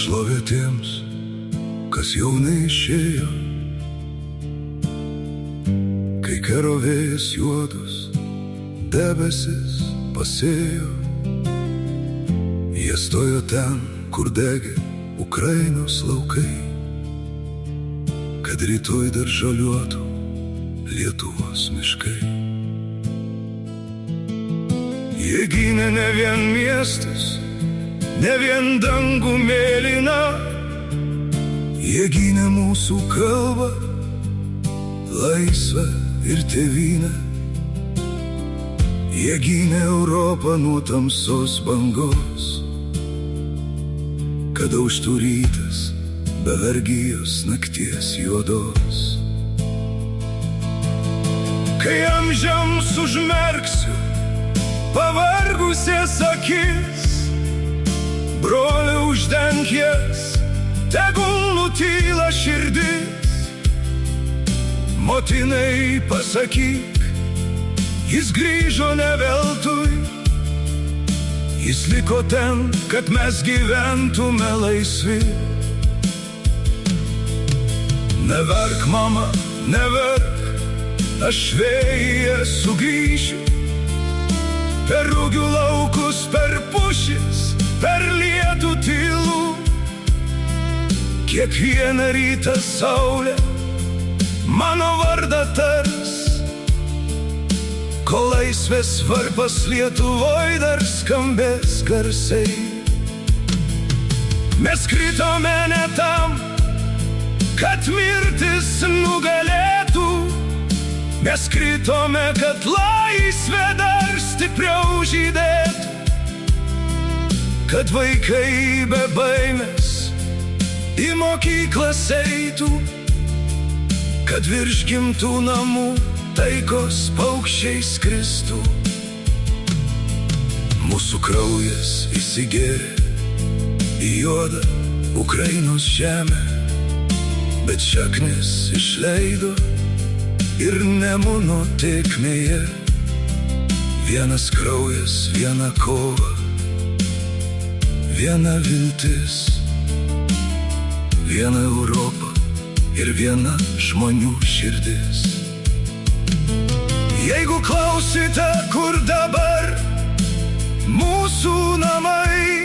šlovė tiems, kas jau neišėjo, kai karo vėjas juodus debesis pasėjo. Jie stojo ten, kur degė Ukrainos laukai, kad rytoj dar žaliuotų Lietuvos miškai. Jie gynė ne vien miestus, ne vien dangų mėlyną, jie gynė mūsų kalbą, laisvę ir tėvynę. Jie gynė Europą nuo tamsos bangos, kad auštų rytas be vergijos nakties juodos. Kai amžiams užmerksiu pavargusias akis, broli uždenk jas, tegul nutyla širdis. Motinai pasakyk, jis grįžo ne veltui, jis liko ten, kad mes gyventume laisvi. Neverk, mama, neverk, aš vėjyje sugrįšiu, per rugių laukus, per pušis, per lietų tylų. Kiekvieną rytą saulė mano vardą tars, kol laisvės varpas Lietuvoj dar skambės garsiai. Mes kritome ne tam, kad mirtis nugalėtų, mes kritome, kad laisvė dar stipriau žydėtų, kad vaikai be baimės į mokyklas eitų, kad virš gimtų namų taikos paukščiai skristų. Mūsų kraujas įsigėrė į juodą Ukrainos žemę, bet šaknis išleido ir Nemuno tėkmėje. Vienas kraujas, viena kova, viena viltis, viena Europa ir viena žmonių širdis. Jeigu klausite, kur dabar mūsų namai,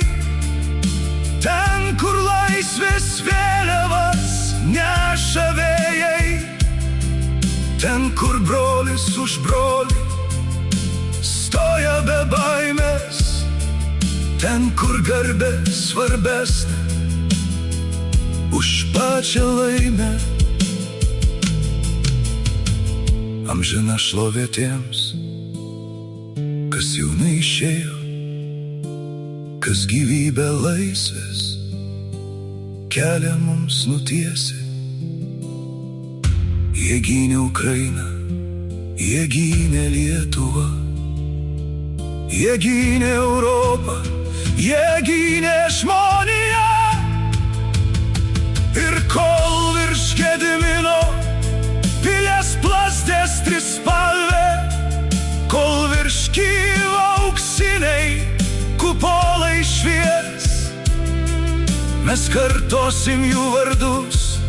ten, kur laisvės vėliavas neša vėjai, ten, kur brolis už brolį stoja be baimės, ten, kur garbė svarbesnė už pačią laimę. Amžina šlovė tiems, kas jau neišėjo, kas gyvybę laisvės kelią mums nutiesė. Jie gynė Ukrainą, jie gynė Lietuvą, jie gynė Europą, jie gynė žmoniją. Ir kol virš Gedimino pilies plazdės trispalvė, kol virš Kijevo auksiniai kupolai švies, mes kartosim jų vardus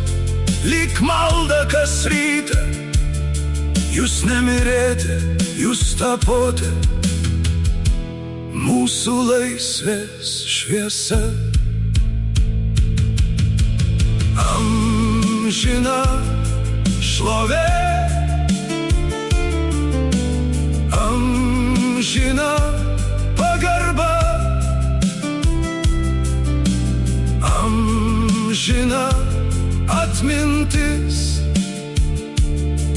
lyg malda kas rytą. Jūs nemirėte, jūs tapote mūsų laisvės šviesa. Amžina šlovė, amžina pagarba, amžina atmintis.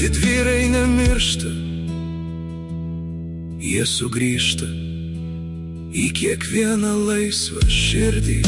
Didvyrai nemiršta, jie sugrįžta į kiekvieną laisvą širdį.